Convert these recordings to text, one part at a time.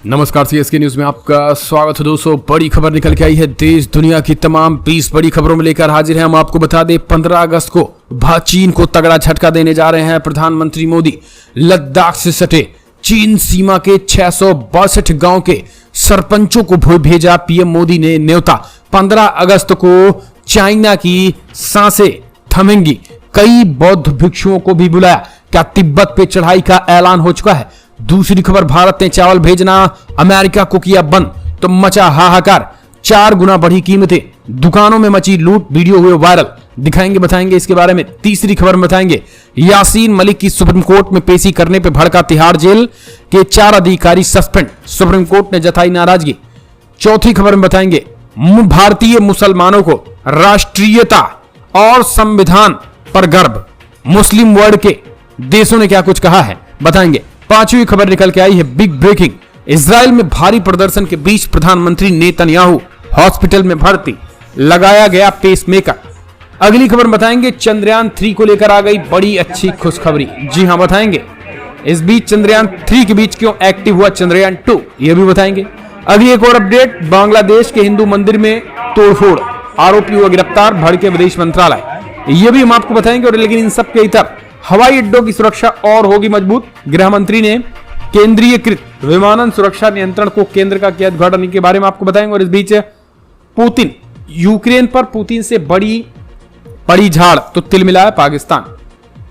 नमस्कार, CSK news में आपका स्वागत है दोस्तों। बड़ी खबर निकल के आई है। देश दुनिया की तमाम 20 बड़ी खबरों में लेकर हाजिर हैं। हम आपको बता दें 15 अगस्त को चीन को तगड़ा झटका देने जा रहे हैं प्रधानमंत्री मोदी। लद्दाख से सटे चीन सीमा के 662 गांव के सरपंचों को भेजा पीएम मोदी ने न्योता। 15 अगस्त को चाइना की सांसें थमेंगी। कई बौद्ध भिक्षुओं को भी बुलाया। क्या तिब्बत पे चढ़ाई का ऐलान हो चुका है? दूसरी खबर, भारत ने चावल भेजना अमेरिका को किया बंद तो मचा हाहाकार। 4 गुना बढ़ी कीमतें, दुकानों में मची लूट, वीडियो हुए वायरल। दिखाएंगे, बताएंगे इसके बारे में। तीसरी खबर में बताएंगे यासीन मलिक की सुप्रीम कोर्ट में पेशी करने पर भड़का तिहाड़ जेल के 4 अधिकारी सस्पेंड, सुप्रीम कोर्ट ने जताई नाराजगी। चौथी खबर में बताएंगे भारतीय मुसलमानों को राष्ट्रीयता और संविधान पर गर्व, मुस्लिम वर्ल्ड के देशों ने क्या कुछ कहा है, बताएंगे। पांचवी खबर निकल के आई है बिग ब्रेकिंग। इजराइल में भारी प्रदर्शन के बीच प्रधानमंत्री नेतन्याहू हॉस्पिटल में भर्ती, लगाया गया पेसमेकर। अगली खबर बताएंगे चंद्रयान 3 को लेकर आ गई बड़ी अच्छी खुशखबरी। जी हां, बताएंगे। इस बीच चंद्रयान 3 के बीच क्यों एक्टिव हुआ चंद्रयान 2, यह भी बताएंगे। अगली एक और अपडेट, बांग्लादेश के हिंदू मंदिर में तोड़फोड़, आरोपी हुआ गिरफ्तार, भड़के विदेश मंत्रालय, यह भी हम आपको बताएंगे। और लेकिन इन सब के इतर हवाई अड्डों की सुरक्षा और होगी मजबूत। गृह मंत्री ने केंद्रीयकृत विमानन सुरक्षा नियंत्रण को केंद्र का किया उद्घाटन, के बारे में आपको बताएंगे। और इस बीच पुतिन, यूक्रेन पर पुतिन से बड़ी पड़ी झाड़ तो तिल मिलाया पाकिस्तान,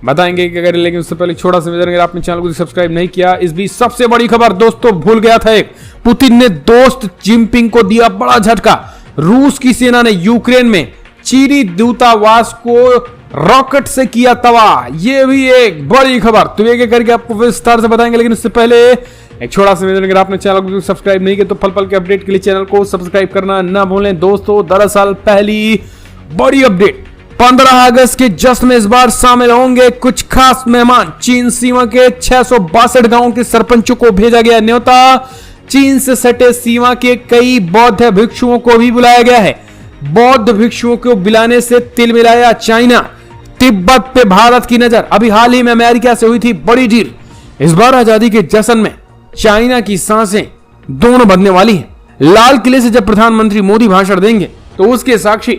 बताएंगे कि अगर। लेकिन उससे पहले छोटा सा अगर आपने चैनल को सब्सक्राइब नहीं किया। इस बीच सबसे बड़ी खबर दोस्तों, भूल गया था एक, पुतिन ने दोस्त जिनपिंग को दिया बड़ा झटका। रूस की सेना ने यूक्रेन में चीनी दूतावास को रॉकेट से किया तबाह, यह भी एक बड़ी खबर। तो एक करके आपको विस्तार से बताएंगे। लेकिन उससे पहले एक छोटा सा अगर आपने चैनल को सब्सक्राइब नहीं किया तो पल पल के अपडेट के लिए चैनल को सब्सक्राइब करना ना भूलें दोस्तों। दरअसल पहली बड़ी अपडेट, 15 अगस्त के जश्न में इस बार शामिल होंगे कुछ खास मेहमान। चीन सीमा के 662 गांवों के सरपंचों को भेजा गया न्योता। चीन से सटे सीमा के कई बौद्ध भिक्षुओं को भी बुलाया गया है। बौद्ध भिक्षुओं को बुलाने से तिल मिलाया चाइना। तिब्बत पे भारत की नजर। अभी हाल ही में अमेरिका से हुई थी बड़ी डील। इस बार आजादी के जश्न में चाइना की सांसें दोनों बदलने वाली हैं। लाल किले से जब प्रधानमंत्री मोदी भाषण देंगे तो उसके साक्षी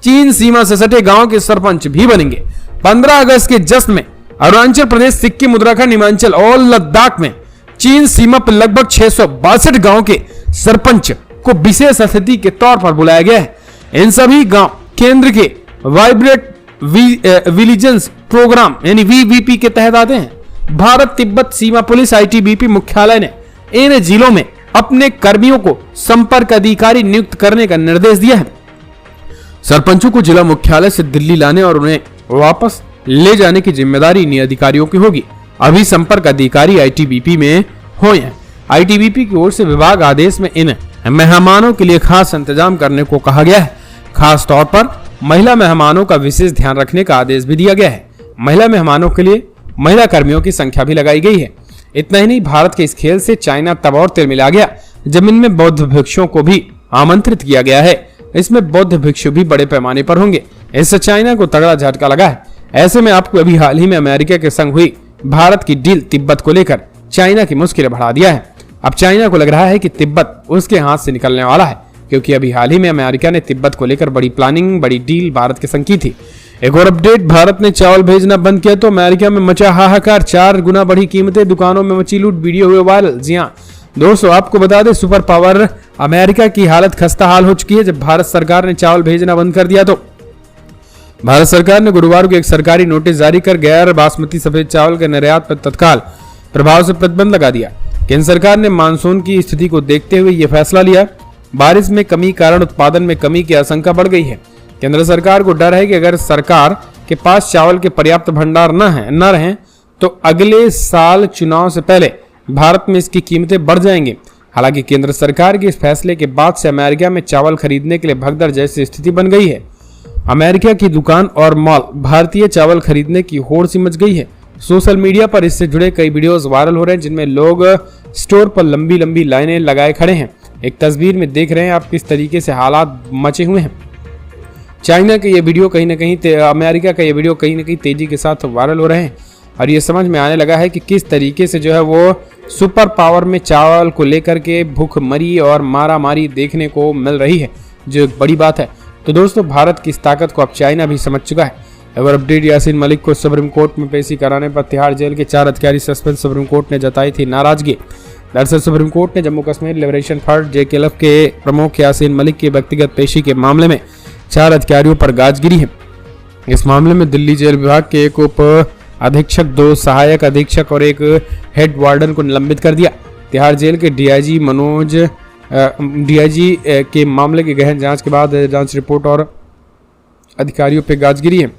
चीन सीमा से सटे गांव के सरपंच भी बनेंगे। 15 अगस्त के जश्न में अरुणाचल प्रदेश, सिक्किम, उत्तराखंड, हिमाचल और लद्दाख में चीन सीमा पर लगभग 662 गांव के सरपंच को विशेष अतिथि के तौर पर बुलाया गया है। इन सभी गांव केंद्र के वाइब्रेट विजिलेंस प्रोग्राम यानी वीवीपी के तहत आते हैं। भारत तिब्बत सीमा पुलिस आईटीबीपी मुख्यालय ने इन जिलों में अपने कर्मियों को संपर्क अधिकारी नियुक्त करने का निर्देश दिया है। सरपंचों को जिला मुख्यालय से दिल्ली लाने और उन्हें वापस ले जाने की जिम्मेदारी इन अधिकारियों की होगी। अभी संपर्क अधिकारी आईटीबीपी में हुए हैं। आईटीबीपी की ओर से विभाग आदेश में इन मेहमानों के लिए खास इंतजाम करने को कहा गया है। खास तौर पर महिला मेहमानों का विशेष ध्यान रखने का आदेश भी दिया गया है। महिला मेहमानों के लिए महिला कर्मियों की संख्या भी लगाई गई है। इतना ही नहीं, भारत के इस खेल से चाइना तब और तिल मिला गया जब इनमें बौद्ध भिक्षुओं को भी आमंत्रित किया गया है। इसमें बौद्ध भिक्षु भी बड़े पैमाने पर होंगे। इससे चाइना को तगड़ा झटका लगा है। ऐसे में आपको अभी हाल ही में अमेरिका के संग हुई भारत की डील तिब्बत को लेकर चाइना की मुश्किलें बढ़ा दिया है। अब चाइना को लग रहा है कि तिब्बत उसके हाथ से निकलने वाला है, क्योंकि अभी हाल ही में अमेरिका ने तिब्बत को लेकर बड़ी प्लानिंग, बड़ी डील भारत के संग की थी। एक और अपडेट, भारत ने चावल भेजना बंद किया तो अमेरिका में मचा हाहाकार। 4 गुना बढ़ी कीमतें, दुकानों में मची लूट, वीडियो हुए वायरल। जी हां दोस्तों, आपको बता दें सुपर पावर अमेरिका की हालत खस्ता हाल हो चुकी है। जब भारत सरकार ने चावल भेजना बंद कर दिया तो भारत सरकार ने गुरुवार को एक सरकारी नोटिस जारी कर गैर बासमती सफेद चावल के निर्यात पर तत्काल प्रभाव से प्रतिबंध लगा दिया। केंद्र सरकार ने मानसून की स्थिति को देखते हुए यह फैसला लिया। बारिश में कमी कारण उत्पादन में कमी की आशंका बढ़ गई है। केंद्र सरकार को डर है कि अगर सरकार के पास चावल के पर्याप्त भंडार न रहें तो अगले साल चुनाव से पहले भारत में इसकी कीमतें बढ़ जाएंगी। हालांकि केंद्र सरकार के इस फैसले के बाद से अमेरिका में चावल खरीदने के लिए भगदड़ जैसी स्थिति बन गई है। अमेरिका की दुकान और मॉल भारतीय चावल खरीदने की होड़ सी मच गई है। सोशल मीडिया पर इससे जुड़े कई वीडियोस वायरल हो रहे हैं जिनमें लोग स्टोर पर लंबी लंबी लाइनें लगाए खड़े हैं। एक तस्वीर में देख रहे हैं आप किस तरीके से हालात मचे हुए हैं। चाइना के ये वीडियो कहीं ना कहीं अमेरिका का ये वीडियो कहीं ना कहीं तेजी के साथ वायरल हो रहे हैं। और ये समझ में आने लगा है कि किस तरीके से जो है वो सुपर पावर में चावल को लेकर के भूखमरी और मारामारी देखने को मिल रही है, जो एक बड़ी बात है। तो दोस्तों, भारत की इस ताकत को अब चाइना भी समझ चुका है। अगर अपडेट, यासीन मलिक को सुप्रीम कोर्ट में पेशी कराने पर तिहाड़ जेल के 4 अधिकारी सस्पेंस, सुप्रीम कोर्ट ने जताई थी नाराजगी। दरअसल सुप्रीम कोर्ट ने Jammu Kashmir liberation front JKLF के प्रमुख यासीन मलिक की व्यक्तिगत पेशी के मामले में 4 अधिकारियों पर गाज गिरी है। इस मामले में दिल्ली जेल विभाग के एक उप अधीक्षक, 2 सहायक अधीक्षक और एक हेड वार्डन को निलंबित कर दिया। तिहाड़ जेल के DIG के मामले की गहन जांच के बाद जांच रिपोर्ट और अधिकारियों पर गाज गिरी है।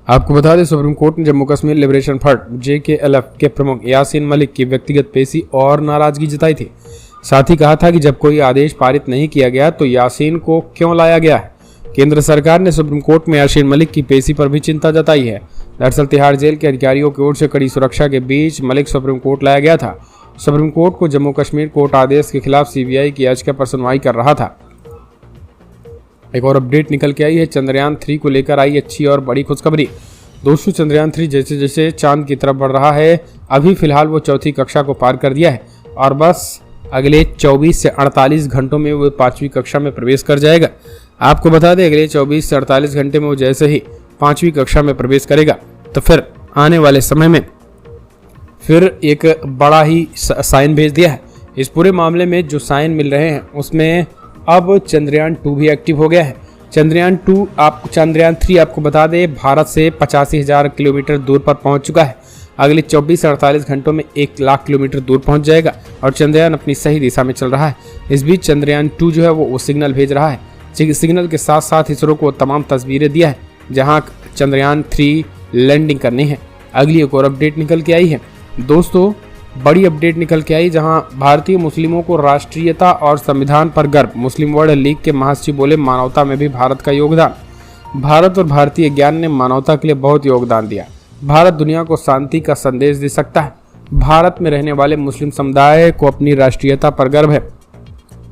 आपको बता दें, सुप्रीम कोर्ट ने Jammu Kashmir liberation front JKLF के प्रमुख यासीन मलिक की व्यक्तिगत पेशी और नाराजगी जताई थी। साथ ही कहा था कि जब कोई आदेश पारित नहीं किया गया तो यासीन को क्यों लाया गया है। केंद्र सरकार ने सुप्रीम कोर्ट में यासीन मलिक की पेशी पर भी चिंता जताई है। दरअसल तिहाड़ जेल के अधिकारियों की ओर से कड़ी सुरक्षा के बीच मलिक सुप्रीम कोर्ट लाया गया था। सुप्रीम कोर्ट को जम्मू कश्मीर कोर्ट आदेश के खिलाफ CBI की याचिका पर सुनवाई कर रहा था। एक और अपडेट निकल के आई है, चंद्रयान 3 को लेकर आई अच्छी और बड़ी खुशखबरी। दोस्तों, चंद्रयान 3 जैसे जैसे चांद की तरफ बढ़ रहा है, अभी फिलहाल वो 4थी कक्षा को पार कर दिया है और बस अगले 24 से 48 घंटों में वो 5वीं कक्षा में प्रवेश कर जाएगा। आपको बता दें, अगले 24 से 48 घंटे में वो जैसे ही 5वीं कक्षा में प्रवेश करेगा तो फिर आने वाले समय में फिर एक बड़ा ही साइन भेज दिया है। इस पूरे मामले में जो साइन मिल रहे हैं उसमें अब चंद्रयान 2 भी एक्टिव हो गया है। चंद्रयान 3 आपको बता दें, भारत से 85,000 किलोमीटर दूर पर पहुंच चुका है। अगले 24 से 48 घंटों में 1 लाख किलोमीटर दूर पहुंच जाएगा और चंद्रयान अपनी सही दिशा में चल रहा है। इस बीच चंद्रयान 2 जो है वो सिग्नल भेज रहा है। सिग्नल के साथ साथ इसरो को तमाम तस्वीरें दिया है जहां चंद्रयान 3 लैंडिंग करनी है। अगली एक और अपडेट निकल के आई है। दोस्तों, बड़ी अपडेट निकल के आई जहां भारतीय मुस्लिमों को राष्ट्रीयता और संविधान पर गर्व। मुस्लिम वर्ल्ड लीग के महासचिव बोले, मानवता में भी भारत का योगदान। भारत और भारतीय ज्ञान ने मानवता के लिए बहुत योगदान दिया। भारत दुनिया को शांति का संदेश दे सकता है। भारत में रहने वाले मुस्लिम समुदाय को अपनी राष्ट्रीयता पर गर्व है।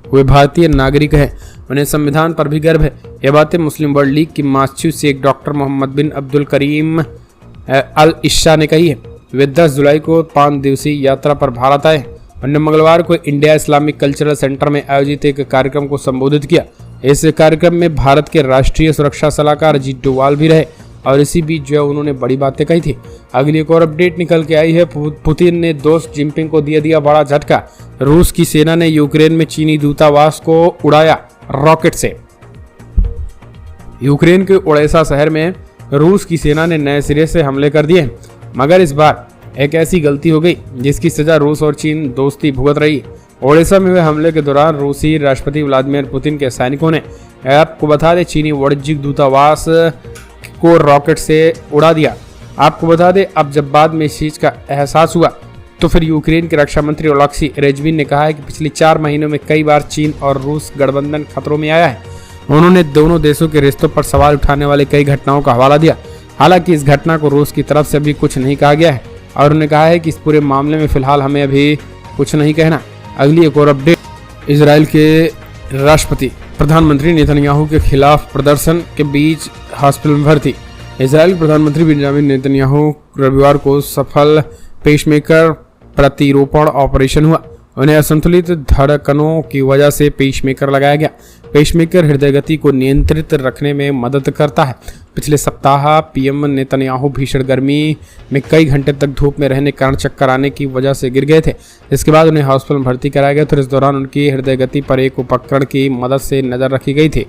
वे भारतीय नागरिक हैं, उन्हें संविधान पर भी गर्व है। ये बातें मुस्लिम वर्ल्ड लीग की महासचिव शेख डॉक्टर मोहम्मद बिन अब्दुल करीम अल इशा ने कही है। वे 10 जुलाई को 5 दिवसीय यात्रा पर भारत आए। उन्होंने मंगलवार को इंडिया इस्लामिक कल्चरल सेंटर में आयोजित एक कार्यक्रम को संबोधित किया। इस कार्यक्रम में भारत के राष्ट्रीय सुरक्षा सलाहकार अजीत डोवाल भी रहे और इसी बीच जो है उन्होंने बड़ी बातें कही थी। अगली एक और अपडेट निकल के आई है। पुतिन ने दोस्त जिनपिंग को दिया बड़ा झटका। रूस की सेना ने यूक्रेन में चीनी दूतावास को उड़ाया रॉकेट से। यूक्रेन के ओडेसा शहर में रूस की सेना ने नए सिरे से हमले कर दिए, मगर इस बार एक ऐसी गलती हो गई जिसकी सजा रूस और चीन दोस्ती भुगत रही। ओडेसा में हुए हमले के दौरान रूसी राष्ट्रपति व्लादिमीर पुतिन के सैनिकों ने, आपको बता दें, चीनी वाणिज्यिक दूतावास को रॉकेट से उड़ा दिया। आपको बता दें, अब जब बाद में इस चीज का एहसास हुआ तो फिर यूक्रेन के रक्षा मंत्री ओलेक्सी रेजविन ने कहा है कि पिछले 4 महीनों में कई बार चीन और रूस गठबंधन खतरों में आया है। उन्होंने दोनों देशों के रिश्तों पर सवाल उठाने वाले कई घटनाओं का हवाला दिया। हालांकि इस घटना को रूस की तरफ से अभी कुछ नहीं कहा गया है और उन्होंने कहा है कि इस पूरे मामले में फिलहाल हमें अभी कुछ नहीं कहना। अगली एक और अपडेट, इजराइल के राष्ट्रपति प्रधानमंत्री नेतन्याहू के खिलाफ प्रदर्शन के बीच हॉस्पिटल में भर्ती। इजराइल प्रधानमंत्री बेंजामिन नेतन्याहू रविवार को सफल पेसमेकर प्रतिरोपण ऑपरेशन हुआ। उन्हें असंतुलित धड़कनों की वजह से पेसमेकर लगाया गया। पेसमेकर हृदय गति को नियंत्रित रखने में मदद करता है। पिछले सप्ताह पीएम नेतन्याहू भीषण गर्मी में कई घंटे तक धूप में रहने के कारण चक्कर आने की वजह से गिर गए थे। इसके बाद उन्हें हॉस्पिटल में भर्ती कराया गया। तो इस दौरान उनकी हृदय गति पर एक उपकरण की मदद से नजर रखी गई थी।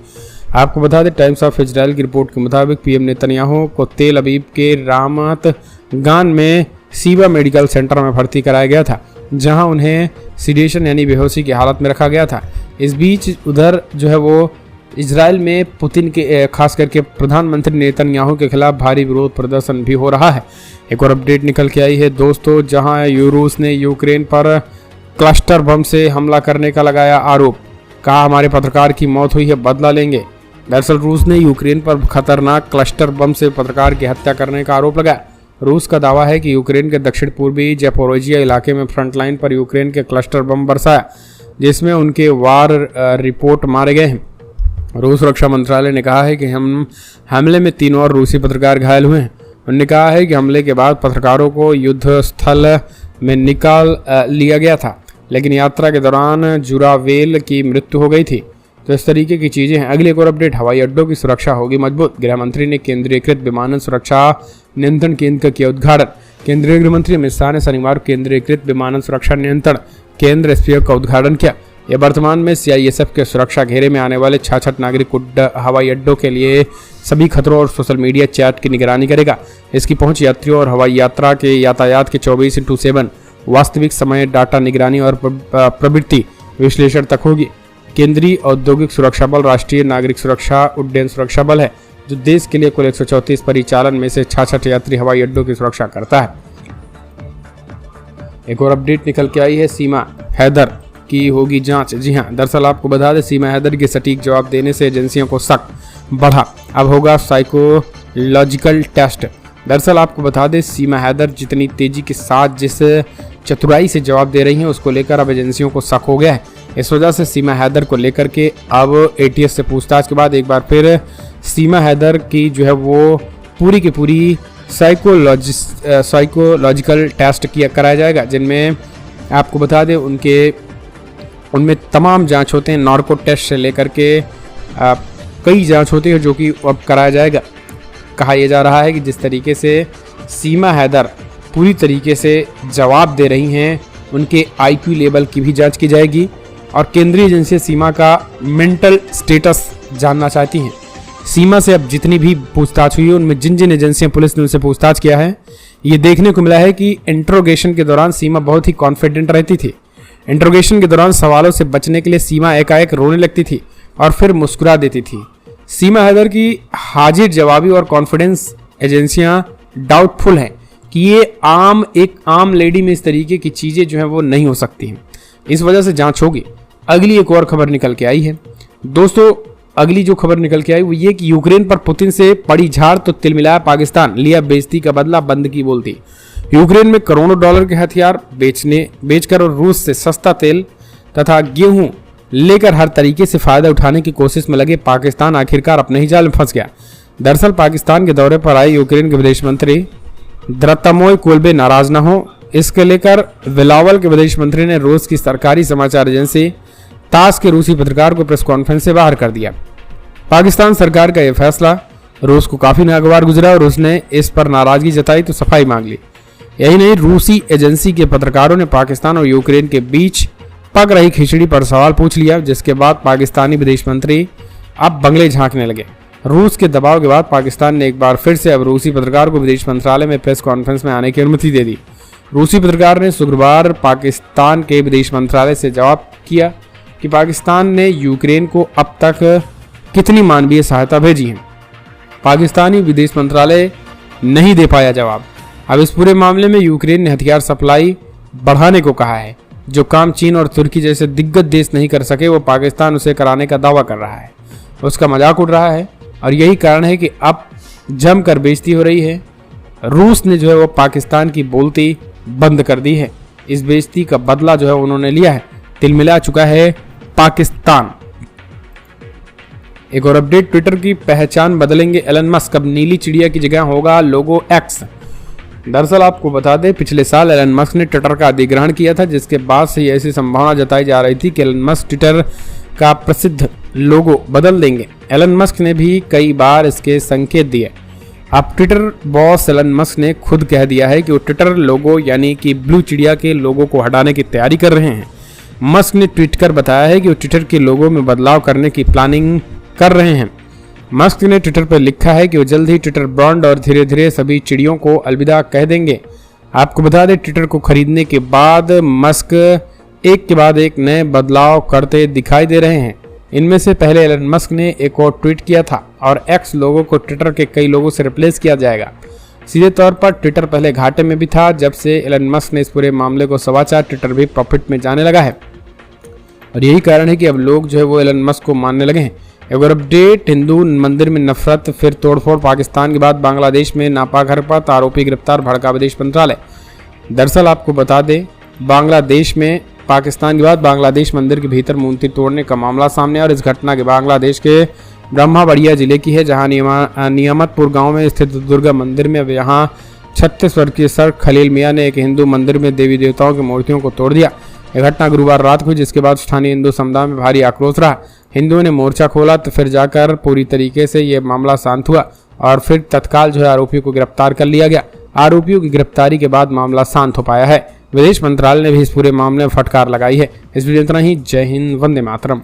आपको बता दें, टाइम्स ऑफ इजराइल की रिपोर्ट के मुताबिक पीएम नेतन्याहू को तेल अवीव के रामत गान में सीबा मेडिकल सेंटर में भर्ती कराया गया था, जहां उन्हें सिडेशन यानी बेहोशी की हालत में रखा गया था। इस बीच उधर जो है वो इजराइल में पुतिन के खास करके प्रधानमंत्री नेतन्याहू के खिलाफ भारी विरोध प्रदर्शन भी हो रहा है। एक और अपडेट निकल के आई है दोस्तों, जहां रूस ने यूक्रेन पर क्लस्टर बम से हमला करने का लगाया आरोप। कहा, हमारे पत्रकार की मौत हुई है, बदला लेंगे। दरअसल रूस ने यूक्रेन पर खतरनाक क्लस्टर बम से पत्रकार की हत्या करने का आरोप लगाया। रूस का दावा है कि यूक्रेन के दक्षिण पूर्वी ज़ैपोरिज़िया इलाके में फ्रंटलाइन पर यूक्रेन के क्लस्टर बम बरसाया, जिसमें उनके वार रिपोर्ट मारे गए हैं। रूस रक्षा मंत्रालय ने कहा है कि हमले में 3 और रूसी पत्रकार घायल हुए हैं। उन्होंने कहा है कि हमले के बाद पत्रकारों को युद्ध स्थल में निकाल लिया गया था, लेकिन यात्रा के दौरान जुरावेल की मृत्यु हो गई थी। तो इस तरीके की चीज़ें हैं। अगली एक और अपडेट, हवाई अड्डों की सुरक्षा होगी मजबूत। गृह मंत्री ने केंद्रीकृत विमानन सुरक्षा नियंत्रण केंद्र का किया उद्घाटन। केंद्रीय गृह मंत्री अमित शाह ने शनिवार को केंद्रीकृत विमानन सुरक्षा नियंत्रण केंद्र एसपीओ का उद्घाटन किया। यह वर्तमान में सीआईएसएफ के सुरक्षा घेरे में आने वाले 66 नागरिक हवाई अड्डों के लिए सभी खतरों और सोशल मीडिया चैट की निगरानी करेगा। इसकी पहुंच यात्रियों और हवाई यात्रा के यातायात के 24/7 वास्तविक समय डाटा निगरानी और प्रवृत्ति विश्लेषण तक होगी। केंद्रीय औद्योगिक सुरक्षा बल राष्ट्रीय नागरिक सुरक्षा उड्डयन सुरक्षा बल है, जो देश के लिए कुल 134 परिचालन में से 66 यात्री हवाई अड्डों की सुरक्षा करता है। एक और अपडेट निकल के आई है, सीमा हैदर की होगी जांच। जी हां, दरअसल आपको बता दें, सीमा हैदर के सटीक जवाब देने से एजेंसियों को शक बढ़ा। अब होगा साइकोलॉजिकल टेस्ट। दरअसल आपको बता दें, सीमा हैदर जितनी तेजी के साथ जिस चतुराई से जवाब दे रही हैं, उसको लेकर अब एजेंसियों को शक हो गया है। इस वजह से सीमा हैदर को लेकर के अब एटीएस से पूछताछ के बाद एक बार फिर सीमा हैदर की जो है वो पूरी की पूरी साइकोलॉजिकल टेस्ट कराया जाएगा, जिनमें आपको बता दें उनमें तमाम जांच होते हैं, नार्को टेस्ट से लेकर के कई जांच होती है, जो कि अब कराया जाएगा। कहा यह जा रहा है कि जिस तरीके से सीमा हैदर पूरी तरीके से जवाब दे रही हैं, उनके आईक्यू लेवल की भी जांच की जाएगी और केंद्रीय एजेंसी सीमा का मेंटल स्टेटस जानना चाहती हैं। सीमा से अब जितनी भी पूछताछ हुई है, उनमें जिन जिन एजेंसियां पुलिस ने उनसे पूछताछ किया है, ये देखने को मिला है कि इंट्रोगेशन के दौरान सीमा बहुत ही कॉन्फिडेंट रहती थी। इंट्रोगेशन के दौरान सवालों से बचने के लिए सीमा एकाएक रोने लगती थी और फिर मुस्कुरा देती थी। सीमा हैदर की हाजिर जवाबी और कॉन्फिडेंस एजेंसियां डाउटफुल हैं कि ये एक आम लेडी में इस तरीके की चीज़ें जो है वो नहीं हो सकती हैं। इस वजह से जांच होगी। अगली एक और खबर निकल के आई है दोस्तों। अगली जो खबर निकल के आई वो ये कि यूक्रेन पर पुतिन से पड़ी झाड़ तो तिलमिलाया पाकिस्तान, लिया बेइज्जती का बदला, बंद की बोलती। यूक्रेन में करोड़ों डॉलर के हथियार बेचकर और रूस से सस्ता तेल तथा गेहूं लेकर हर तरीके से फायदा उठाने की कोशिश में लगे पाकिस्तान आखिरकार अपने ही जाल में फंस गया। दरअसल पाकिस्तान के दौरे पर आए यूक्रेन के विदेश मंत्री द्रतमोय कुल्बे नाराज न हो, इसके लेकर बिलावल के विदेश मंत्री ने रूस की सरकारी समाचार एजेंसी तास के रूसी पत्रकार को प्रेस कॉन्फ्रेंस से बाहर कर दिया। पाकिस्तान सरकार का यह फैसला रूस को काफी नागवार गुजरा और उसने इस पर नाराजगी जताई तो सफाई मांग ली। यही नहीं, रूसी एजेंसी के पत्रकारों ने पाकिस्तान और यूक्रेन के बीच पक रही खिचड़ी पर सवाल पूछ लिया, जिसके बाद पाकिस्तानी विदेश मंत्री अब बंगले झांकने लगे। रूस के दबाव के बाद पाकिस्तान ने एक बार फिर से अब रूसी पत्रकार को विदेश मंत्रालय में प्रेस कॉन्फ्रेंस में आने की अनुमति दे दी। रूसी पत्रकार ने शुक्रवार पाकिस्तान के विदेश मंत्रालय से जवाब किया कि पाकिस्तान ने यूक्रेन को अब तक कितनी मानवीय सहायता भेजी है। पाकिस्तानी विदेश मंत्रालय नहीं दे पाया जवाब। अब इस पूरे मामले में यूक्रेन ने हथियार सप्लाई बढ़ाने को कहा है, जो काम चीन और तुर्की जैसे दिग्गज देश नहीं कर सके, वो पाकिस्तान उसे कराने का दावा कर रहा है, उसका मजाक उड़ रहा है। और यही कारण है कि अब जमकर बेइज्जती हो रही है। रूस ने जो है वो पाकिस्तान की बोलती बंद कर दी है। इस बेइज्जती का बदला जो है उन्होंने लिया है। तिलमिला चुका है पाकिस्तान। एक और अपडेट, ट्विटर की पहचान बदलेंगे एलन मस्क, अब नीली चिड़िया की जगह होगा लोगो एक्स। दरअसल आपको बता दें, पिछले साल एलन मस्क ने ट्विटर का अधिग्रहण किया था, जिसके बाद से ऐसी संभावना जताई जा रही थी कि एलन मस्क ट्विटर का प्रसिद्ध लोगो बदल देंगे। एलन मस्क ने भी कई बार इसके संकेत दिए। अब ट्विटर बॉस एलन मस्क ने खुद कह दिया है कि वो ट्विटर लोगो यानी कि ब्लू चिड़िया के लोगो को हटाने की तैयारी कर रहे हैं। मस्क ने ट्वीट कर बताया है कि वो ट्विटर के लोगो में बदलाव करने की प्लानिंग कर रहे हैं। मस्क ने ट्विटर पर लिखा है कि वो जल्द ही ट्विटर ब्रांड और धीरे धीरे सभी चिड़ियों को अलविदा कह देंगे। आपको बता दें, ट्विटर को खरीदने के बाद मस्क एक के बाद एक नए बदलाव करते दिखाई दे रहे हैं। इनमें से पहले एलन मस्क ने एक और ट्वीट किया था और एक्स लोगो को ट्विटर के कई लोगों से रिप्लेस किया जाएगा। सीधे तौर पर ट्विटर पहले घाटे में भी था, जब से एलन मस्क ने इस पूरे मामले को समाचार ट्विटर भी प्रॉफिट में जाने लगा है। और यही कारण है कि अब लोग जो है वो एलन मस्क को मानने लगे हैं। एक और अपडेट, हिंदू मंदिर में नफरत फिर तोड़फोड़, पाकिस्तान के बाद बांग्लादेश में नापाक हरकत, आरोपी गिरफ्तार, भड़का विदेश मंत्रालय। दरअसल आपको बता दें, बांग्लादेश में पाकिस्तान के बाद बांग्लादेश मंदिर के भीतर मूर्ति तोड़ने का मामला सामने और इस घटना के बांग्लादेश के ब्रह्मावड़िया जिले की है, जहां नियामतपुर गांव में स्थित दुर्गा मंदिर में यहां 36 वर्षीय सर खलील मियां ने एक हिंदू मंदिर में देवी देवताओं की मूर्तियों को तोड़ दिया। यह घटना गुरुवार रात हुई, जिसके बाद स्थानीय हिंदू समुदाय में भारी आक्रोश रहा। हिंदुओं ने मोर्चा खोला, तो फिर जाकर पूरी तरीके से ये मामला शांत हुआ और फिर तत्काल आरोपियों को गिरफ्तार कर लिया गया। आरोपियों की गिरफ्तारी के बाद मामला शांत हो पाया है। विदेश मंत्रालय ने भी इस पूरे मामले में फटकार लगाई है। इस वीडियो में इतना ही। जय हिंद, वंदे मातरम।